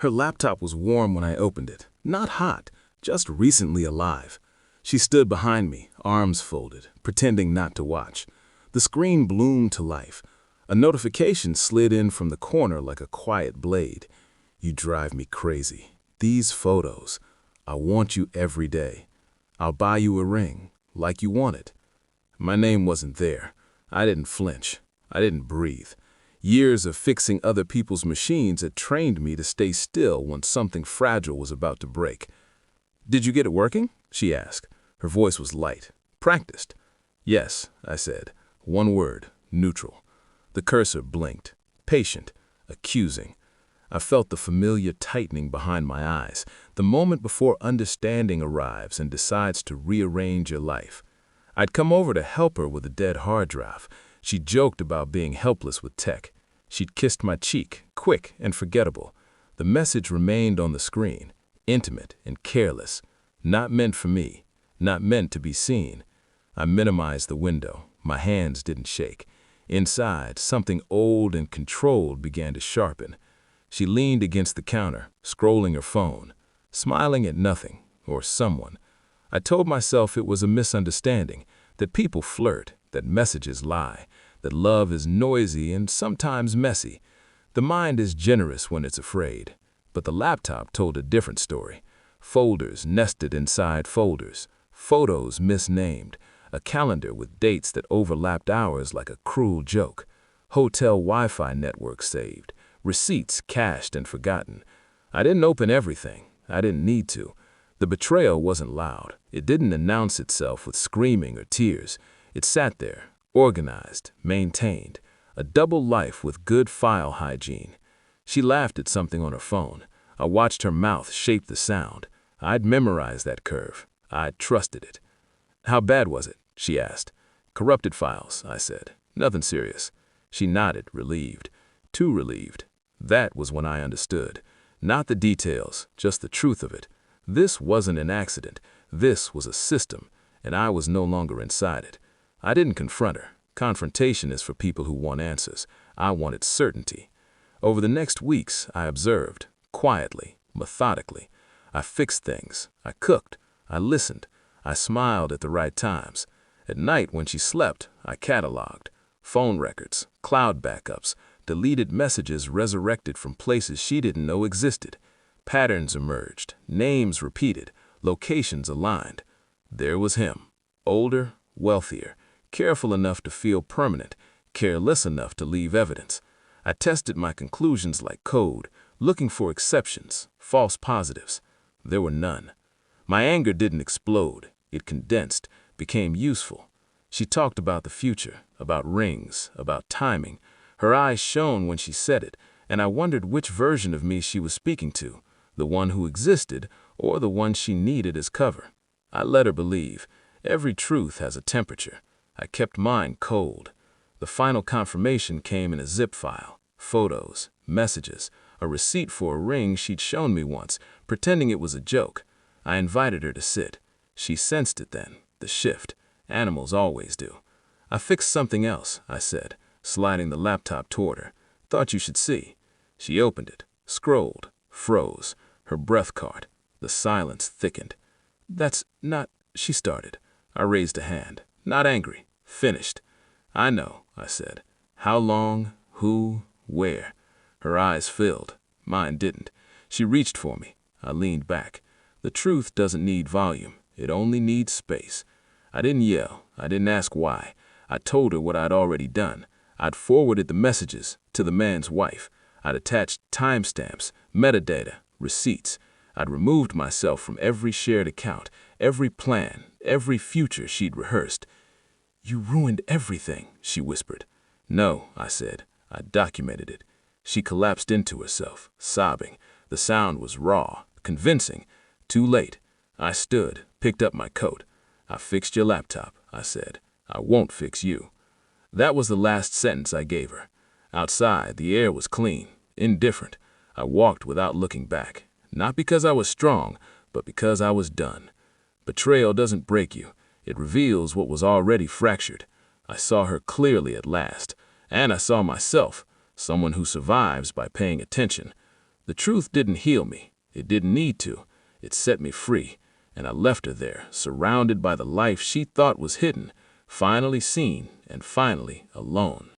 Her laptop was warm when I opened it, not hot, just recently alive. She stood behind me, arms folded, pretending not to watch. The screen bloomed to life. A notification slid in from the corner like a quiet blade. "You drive me crazy. These photos. I want you every day. I'll buy you a ring, like you want it." My name wasn't there. I didn't flinch. I didn't breathe. Years of fixing other people's machines had trained me to stay still when something fragile was about to break. "Did you get it working?" she asked. Her voice was light, practiced. "Yes," I said. One word, neutral. The cursor blinked, patient, accusing. I felt the familiar tightening behind my eyes, the moment before understanding arrives and decides to rearrange your life. I'd come over to help her with a dead hard drive. She joked about being helpless with tech. She'd kissed my cheek, quick and forgettable. The message remained on the screen, intimate and careless. Not meant for me, not meant to be seen. I minimized the window. My hands didn't shake. Inside, something old and controlled began to sharpen. She leaned against the counter, scrolling her phone, smiling at nothing or someone. I told myself it was a misunderstanding, that people flirt, that messages lie, that love is noisy and sometimes messy. The mind is generous when it's afraid. But the laptop told a different story. Folders nested inside folders, photos misnamed, a calendar with dates that overlapped hours like a cruel joke, hotel Wi-Fi networks saved, receipts cached and forgotten. I didn't open everything. I didn't need to. The betrayal wasn't loud. It didn't announce itself with screaming or tears. It sat there, organized, maintained, a double life with good file hygiene. She laughed at something on her phone. I watched her mouth shape the sound. I'd memorized that curve. I'd trusted it. "How bad was it?" she asked. "Corrupted files," I said. "Nothing serious." She nodded, relieved. Too relieved. That was when I understood. Not the details, just the truth of it. This wasn't an accident. This was a system, and I was no longer inside it. I didn't confront her. Confrontation is for people who want answers. I wanted certainty. Over the next weeks, I observed, quietly, methodically. I fixed things. I cooked. I listened. I smiled at the right times. At night, when she slept, I cataloged. Phone records, cloud backups, deleted messages resurrected from places she didn't know existed. Patterns emerged, names repeated, locations aligned. There was him, older, wealthier, careful enough to feel permanent, careless enough to leave evidence. I tested my conclusions like code, looking for exceptions, false positives. There were none. My anger didn't explode. It condensed, became useful. She talked about the future, about rings, about timing. Her eyes shone when she said it, and I wondered which version of me she was speaking to, the one who existed or the one she needed as cover. I let her believe. Every truth has a temperature. I kept mine cold. The final confirmation came in a zip file, photos, messages, a receipt for a ring she'd shown me once, pretending it was a joke. I invited her to sit. She sensed it then, the shift. Animals always do. "I fixed something else," I said, sliding the laptop toward her. "Thought you should see." She opened it, scrolled, froze. Her breath caught. The silence thickened. "That's not," she started. I raised a hand. Not angry. Finished. "I know," I said. "How long? Who? Where?" Her eyes filled. Mine didn't. She reached for me. I leaned back. The truth doesn't need volume. It only needs space. I didn't yell. I didn't ask why. I told her what I'd already done. I'd forwarded the messages to the man's wife. I'd attached timestamps, metadata, receipts. I'd removed myself from every shared account, every plan, every future she'd rehearsed. "You ruined everything," she whispered. "No," I said. "I documented it." She collapsed into herself, sobbing. The sound was raw, convincing. Too late. I stood, picked up my coat. "I fixed your laptop," I said. "I won't fix you." That was the last sentence I gave her. Outside, the air was clean, indifferent. I walked without looking back, not because I was strong, but because I was done. Betrayal doesn't break you. It reveals what was already fractured. I saw her clearly at last, and I saw myself, someone who survives by paying attention. The truth didn't heal me. It didn't need to. It set me free, and I left her there, surrounded by the life she thought was hidden, finally seen and finally alone.